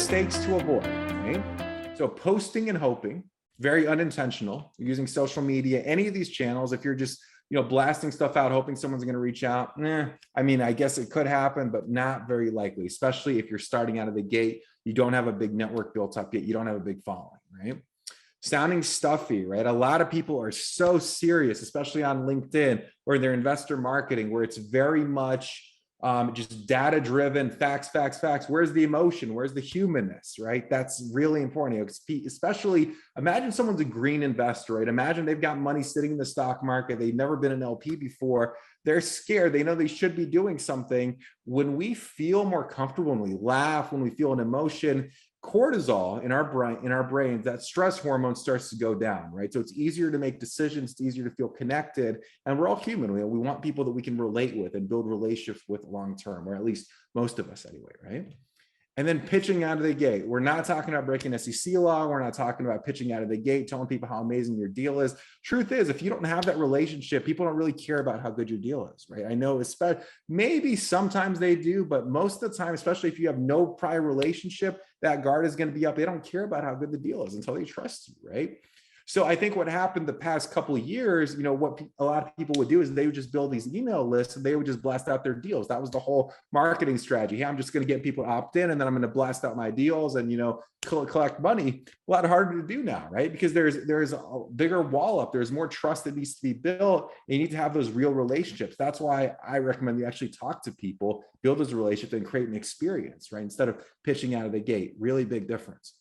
mistakes to avoid, right? So posting and hoping, very unintentional, using social media, any of these channels. If you're just blasting stuff out, hoping someone's going to reach out, I mean, I guess it could happen, but not very likely, especially if you're starting out of the gate, you don't have a big network built up yet, you don't have a big following, right? Sounding stuffy, right? A lot of people are so serious, especially on LinkedIn or their investor marketing, where it's very much just data driven, facts. Where's the emotion? Where's the humanness, right? That's really important. Especially imagine someone's a green investor, right? Imagine they've got money sitting in the stock market. They've never been an LP before. They're scared. They know they should be doing something. When we feel more comfortable, when we laugh, when we feel an emotion, cortisol in our brains, that stress hormone starts to go down, right? So it's easier to make decisions, it's easier to feel connected, and we're all human. We want people that we can relate with and build relationships with long term, or at least most of us anyway, right? And then pitching out of the gate. We're not talking about breaking SEC law. We're not talking about pitching out of the gate, telling people how amazing your deal is. Truth is, if you don't have that relationship, people don't really care about how good your deal is, right? I know, maybe sometimes they do, but most of the time, especially if you have no prior relationship, that guard is going to be up. They don't care about how good the deal is until they trust you, right? So I think what happened the past couple of years, what a lot of people would do is they would just build these email lists and they would just blast out their deals. That was the whole marketing strategy. Hey, I'm just going to get people to opt in, and then I'm going to blast out my deals and, collect money. A lot harder to do now, right? Because there's a bigger wall up. There's more trust that needs to be built. And you need to have those real relationships. That's why I recommend you actually talk to people, build those relationships, and create an experience, right? Instead of pitching out of the gate. Really big difference.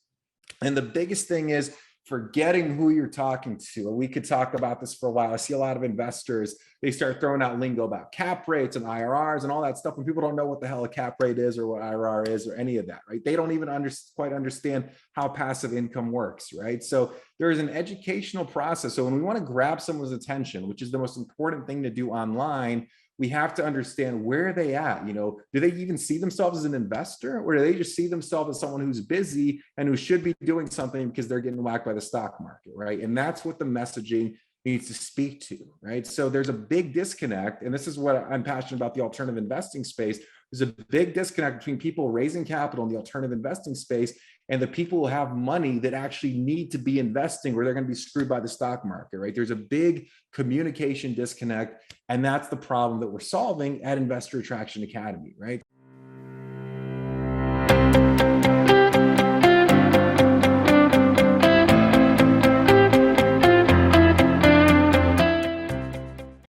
And the biggest thing is forgetting who you're talking to. We could talk about this for a while. I see a lot of investors, they start throwing out lingo about cap rates and IRRs and all that stuff, when people don't know what the hell a cap rate is or what IRR is or any of that, right? They don't even quite understand how passive income works, right? So there is an educational process. So when we want to grab someone's attention, which is the most important thing to do online, we have to understand where are they at. Do they even see themselves as an investor, or do they just see themselves as someone who's busy and who should be doing something because they're getting whacked by the stock market, right? And that's what the messaging needs to speak to, right? So there's a big disconnect, and this is what I'm passionate about, the alternative investing space. There's a big disconnect between people raising capital in the alternative investing space and the people who have money that actually need to be investing, where they're going to be screwed by the stock market, right? There's a big communication disconnect, and that's the problem that we're solving at Investor Attraction Academy, right?